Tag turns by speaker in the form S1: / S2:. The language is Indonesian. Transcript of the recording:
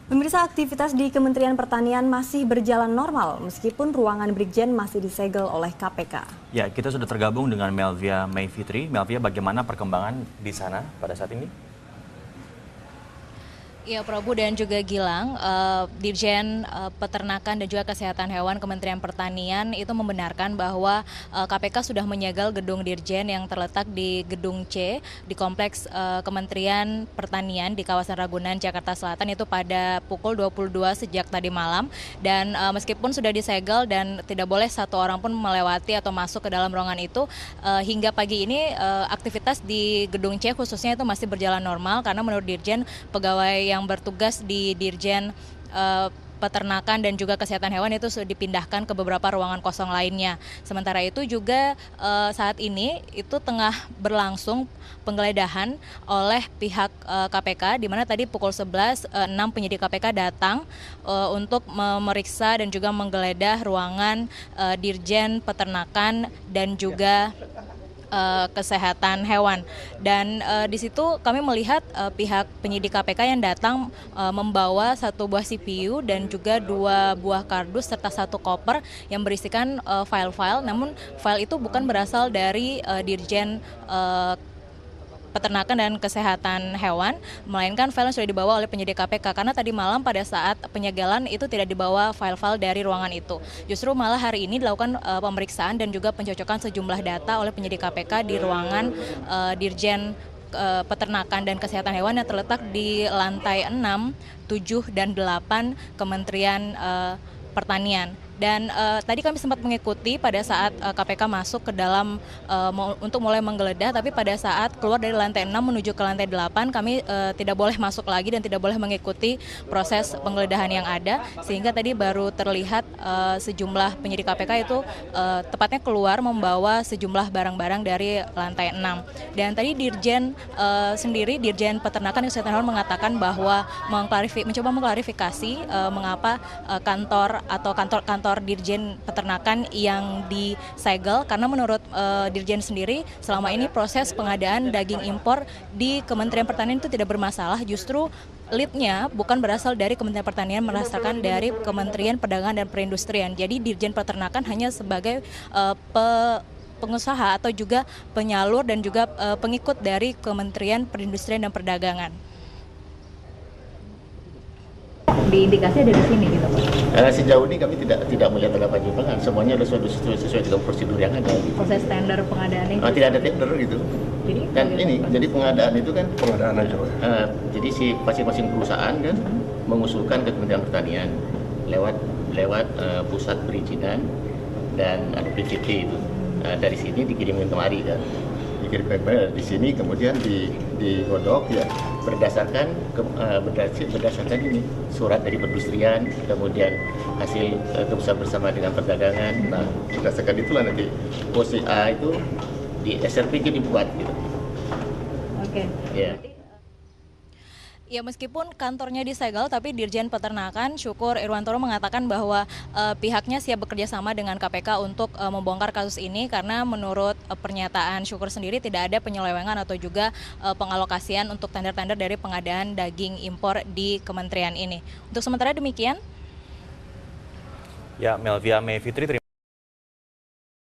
S1: Pemirsa, aktivitas di Kementerian Pertanian masih berjalan normal meskipun ruangan Brigjen masih disegel oleh KPK.
S2: Ya, kita sudah tergabung dengan Melvia Mayfitri. Melvia, bagaimana perkembangan di sana pada saat ini?
S3: Ya, Prabu dan juga Gilang, Dirjen Peternakan dan juga Kesehatan Hewan Kementerian Pertanian itu membenarkan bahwa KPK sudah menyegel gedung Dirjen yang terletak di Gedung C di Kompleks Kementerian Pertanian di kawasan Ragunan, Jakarta Selatan itu pada pukul 22 sejak tadi malam. Dan meskipun sudah disegel dan tidak boleh satu orang pun melewati atau masuk ke dalam ruangan itu, hingga pagi ini aktivitas di Gedung C khususnya itu masih berjalan normal karena menurut Dirjen, pegawai yang bertugas di Dirjen Peternakan dan juga Kesehatan Hewan itu sudah dipindahkan ke beberapa ruangan kosong lainnya. Sementara itu juga saat ini itu tengah berlangsung penggeledahan oleh pihak KPK, di mana tadi pukul 11, 6 penyidik KPK datang untuk memeriksa dan juga menggeledah ruangan Dirjen Peternakan dan juga Kesehatan Hewan. Dan di situ kami melihat pihak penyidik KPK yang datang membawa satu buah CPU dan juga 2 buah kardus serta 1 koper yang berisikan file-file. Namun file itu bukan berasal dari Dirjen Peternakan dan Kesehatan Hewan, melainkan file yang sudah dibawa oleh penyidik KPK, karena tadi malam pada saat penyegelan itu tidak dibawa file-file dari ruangan itu. Justru malah hari ini dilakukan pemeriksaan dan juga pencocokan sejumlah data oleh penyidik KPK di ruangan Dirjen Peternakan dan Kesehatan Hewan yang terletak di lantai 6, 7, dan 8 Kementerian Pertanian. Dan tadi kami sempat mengikuti pada saat KPK masuk ke dalam untuk mulai menggeledah, tapi pada saat keluar dari lantai 6 menuju ke lantai 8, kami tidak boleh masuk lagi dan tidak boleh mengikuti proses penggeledahan yang ada, sehingga tadi baru terlihat sejumlah penyidik KPK itu tepatnya keluar membawa sejumlah barang-barang dari lantai 6. Dan tadi Dirjen sendiri, Dirjen Peternakan dan Kesehatan Hewan mengatakan bahwa mencoba mengklarifikasi mengapa kantor Dirjen Peternakan yang disegel, karena menurut Dirjen sendiri selama ini proses pengadaan daging impor di Kementerian Pertanian itu tidak bermasalah, justru lead-nya bukan berasal dari Kementerian Pertanian, merasakan dari Kementerian Perdagangan dan Perindustrian. Jadi Dirjen Peternakan hanya sebagai pengusaha atau juga penyalur dan juga pengikut dari Kementerian Perindustrian dan Perdagangan. Diindikasi ada di sini gitu, Pak.
S4: Sejauh ini kami tidak melihat ada penyimpangan, semuanya sesuai dengan prosedur yang ada. Gitu.
S3: Proses tender pengadaan ini
S4: tidak ada tender gitu. Jadi pengadaan itu kan
S5: pengadaan aja.
S4: Jadi si masing-masing perusahaan kan mengusulkan ke Kementerian Pertanian lewat pusat perizinan dan ada PCT itu. Dari sini dikirimkan kemari kan. Dikirimkan di sini kemudian digodok ya berdasarkan ini surat dari perindustrian, kemudian hasil keputusan bersama dengan perdagangan. Nah, berdasarkan itulah nanti OCA itu di SRPJ dibuat gitu.
S3: Oke.
S4: Ya.
S3: Ya, meskipun kantornya disegel, tapi Dirjen Peternakan Syukur Irwantoro mengatakan bahwa pihaknya siap bekerja sama dengan KPK untuk membongkar kasus ini, karena menurut pernyataan Syukur sendiri tidak ada penyelewengan atau juga pengalokasian untuk tender-tender dari pengadaan daging impor di kementerian ini. Untuk sementara demikian.
S2: Ya, Melvia Mayfitri,